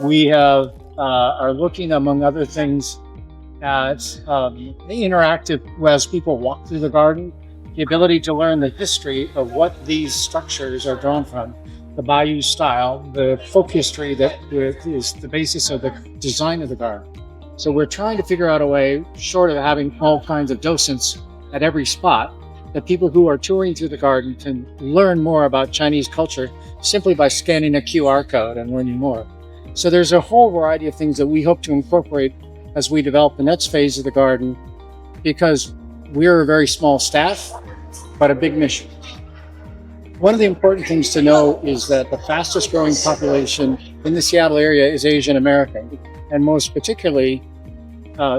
We have are looking, among other things, at the interactive, as people walk through the garden, the ability to learn the history of what these structures are drawn from, the Bayou style, the folk history that is the basis of the design of the garden. So we're trying to figure out a way, short of having all kinds of docents at every spot, that people who are touring through the garden can learn more about Chinese culture simply by scanning a QR code and learning more. So there's a whole variety of things that we hope to incorporate as we develop the next phase of the garden, because we're a very small staff, but a big mission. One of the important things to know is that the fastest growing population in the Seattle area is Asian American, and most particularly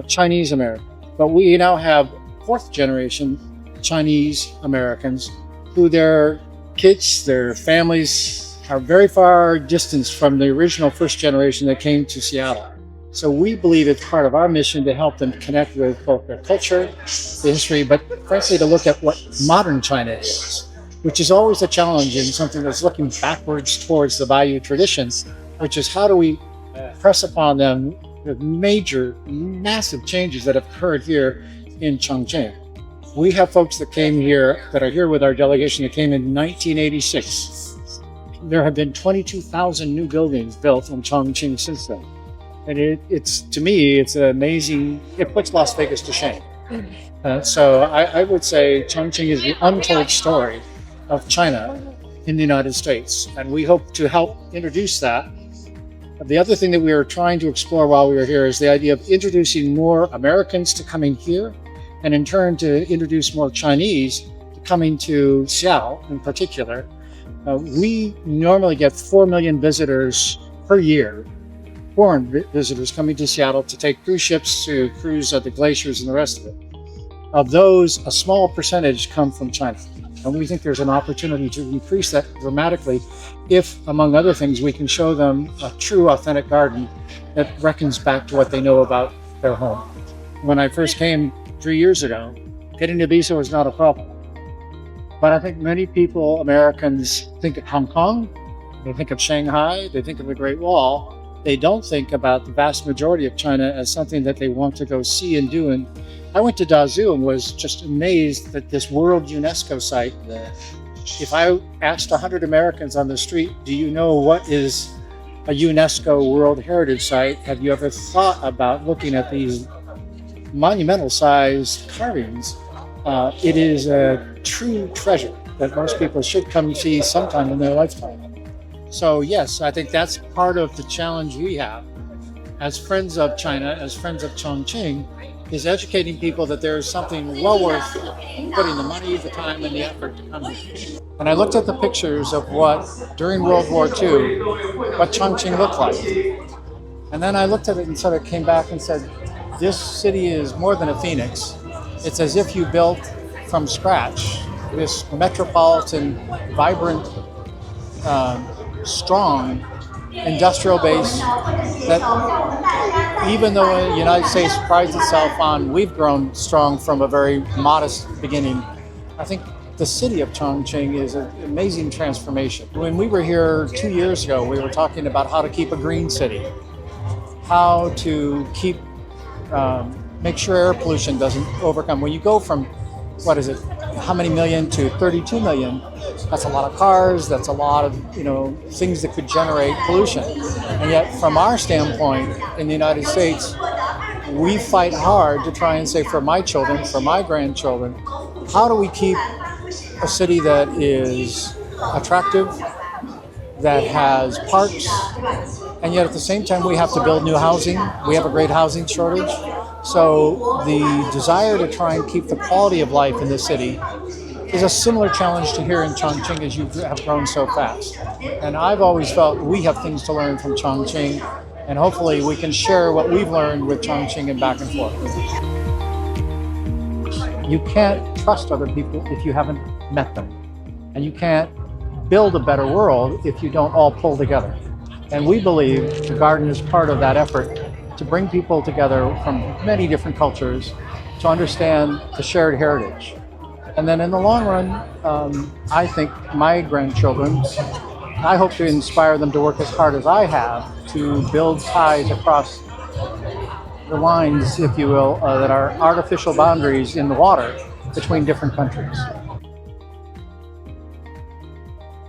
Chinese American. But we now have fourth generation Chinese Americans who their kids, their families are very far distanced from the original first generation that came to Seattle. So we believe it's part of our mission to help them connect with both their culture, the history, but frankly to look at what modern China is, which is always a challenge in something that's looking backwards towards the Bayou traditions, which is how do we press upon them the major, massive changes that have occurred here in Chongqing. We have folks that came here, that are here with our delegation, that came in 1986. There have been 22,000 new buildings built in Chongqing since then. And it's to me, it's amazing. It puts Las Vegas to shame. So I would say Chongqing is the untold story of China in the United States. And we hope to help introduce that. The other thing that we are trying to explore while we are here is the idea of introducing more Americans to coming here, and in turn to introduce more Chinese to coming to Seattle in particular. We normally get 4 million visitors per year, foreign visitors coming to Seattle to take cruise ships, to cruise at the glaciers and the rest of it. Of those, a small percentage come from China. And we think there's an opportunity to increase that dramatically if, among other things, we can show them a true, authentic garden that reckons back to what they know about their home. When I first came 3 years ago, getting a visa was not a problem. But I think many people, Americans, think of Hong Kong, they think of Shanghai, they think of the Great Wall. They don't think about the vast majority of China as something that they want to go see and do. And I went to Dazhou and was just amazed that this World UNESCO site, if I asked 100 Americans on the street, do you know what is a UNESCO World Heritage Site? Have you ever thought about looking at these monumental sized carvings? It is a true treasure that most people should come see sometime in their lifetime. So yes, I think that's part of the challenge we have as friends of China, as friends of Chongqing, is educating people that there is something well worth putting the money, the time, and the effort to come here. And I looked at the pictures of what, during World War II, what Chongqing looked like. And then I looked at it and sort of came back and said, this city is more than a phoenix. It's as if you built from scratch this metropolitan, vibrant, strong industrial base that, even though the United States prides itself on, we've grown strong from a very modest beginning. I think the city of Chongqing is an amazing transformation. When we were here 2 years ago, we were talking about how to keep a green city, how to keep, make sure air pollution doesn't overcome. When you go from, how many million to 32 million, that's a lot of cars, that's a lot of, things that could generate pollution. And yet from our standpoint in the United States, we fight hard to try and say, for my children, for my grandchildren, how do we keep a city that is attractive, that has parks, and yet at the same time we have to build new housing. We have a great housing shortage. So the desire to try and keep the quality of life in the city is a similar challenge to here in Chongqing, as you have grown so fast. And I've always felt we have things to learn from Chongqing, and hopefully we can share what we've learned with Chongqing and back and forth. You can't trust other people if you haven't met them. And you can't build a better world if you don't all pull together. And we believe the garden is part of that effort to bring people together from many different cultures to understand the shared heritage. And then in the long run, I think my grandchildren I hope to inspire them to work as hard as I have to build ties across the lines, if you will, that are artificial boundaries in the water between different countries.